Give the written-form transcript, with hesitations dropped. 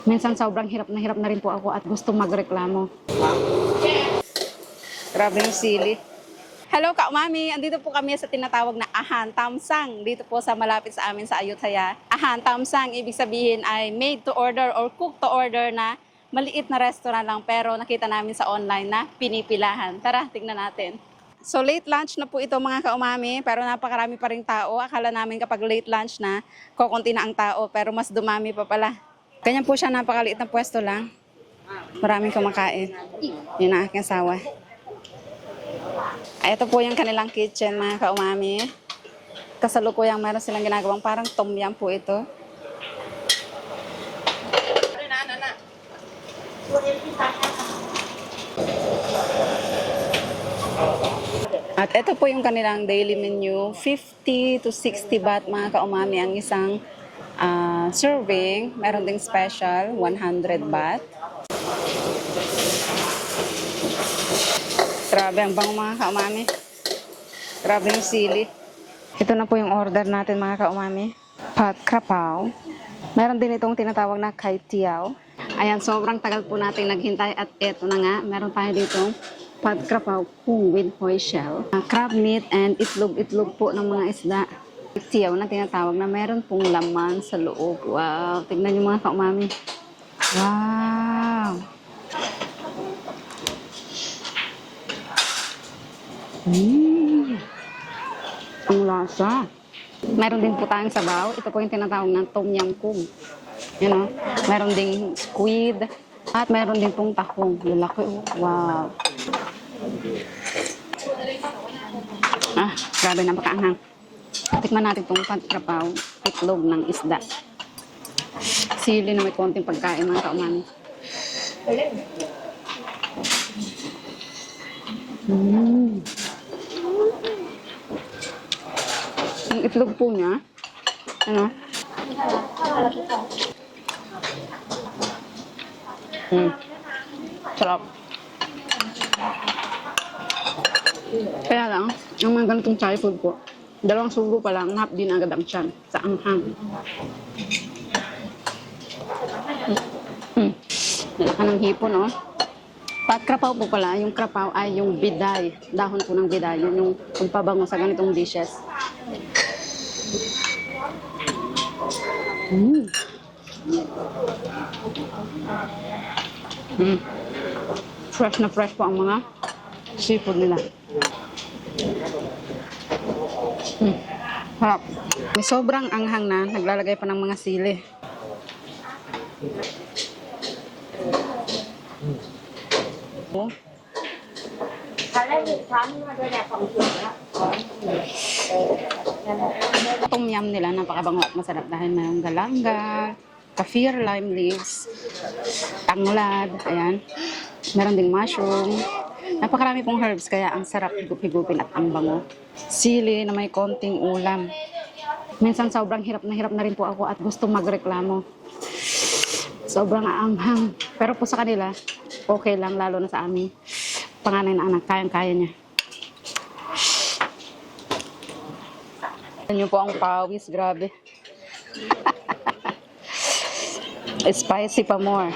Minsan sobrang hirap na rin po ako at gusto magreklamo. Grabe yung sili. Hello ka, Mami. Andito po kami sa tinatawag na Ahan Tamsang. Dito po sa malapit sa amin sa Ayutthaya. Ahan Tamsang, ibig sabihin ay made to order or cook to order na maliit na restaurant lang pero nakita namin sa online na pinipilahan. Tara, tignan natin. So late lunch na po ito mga kaumami, pero napakarami pa ring tao. Akala namin kapag late lunch na, kukunti na ang tao, pero mas dumami pa pala. Ganyan po siya, napakaliit na pwesto lang. Maraming kumakain. Yun ang aking asawa. Ito po yung kanilang kitchen mga kaumami. Kasalukuyang meron silang ginagawang parang tom yum po ito. At ito po yung kanilang daily menu. 50 to 60 baht mga kaumami ang isang serving. Meron ding special, 100 baht. Grabe, ang bango mga kaumami. Grabe yung sili. Ito na po yung order natin mga kaumami. Pad krapao. Meron din itong tinatawag na kai tiao. Ayan, sobrang tagal po natin naghintay at eto na nga. Meron tayo dito pad krapao kung with hoy shell. Crab meat and itlog po ng mga isda. Tiao na tinatawag na meron pong laman sa loob. Wow, tignan nyo mga kaumami. Wow! Ang lasa. Meron din po tayong sabaw. Ito po yung tinatawag ng tom yum kung. You know, meron ding squid. At meron din pong tahong. Lalaki. Wow. Grabe, napakaanghang. Tikman natin itong pad-krapaw. Itlog ng isda. Sili na may konting pagkain mga kaumami. Ang itlog po niya, ano? Sarap. Kaya lang, yung mga ganitong Thai food po, dalawang sugo pa lang, nap din agad ang tiyan sa anghang. Nalaka ng hipon, no? Pat krapaw po pala, yung krapaw ay yung biday. Dahon po ng biday, yun yung pagpabango sa ganitong dishes. Fresh na fresh po ang mga seafood nila. Harap. May sobrang anghang na, naglalagay pa ng mga sili. Tom yum nila, napakabango at masarap dahil mayroong galangga, kaffir lime leaves, tanglad, ayan. Meron ding mushroom. Napakarami pong herbs kaya ang sarap gupi-gupin at ang bango. Sili na may konting ulam. Minsan sobrang hirap na rin po ako at gusto magreklamo. Sobrang aanghang. Pero po sa kanila, okay lang, lalo na sa amin. Panganay na anak, kayang-kaya niya. Yan po ang pawis, grabe. Spicy pa more.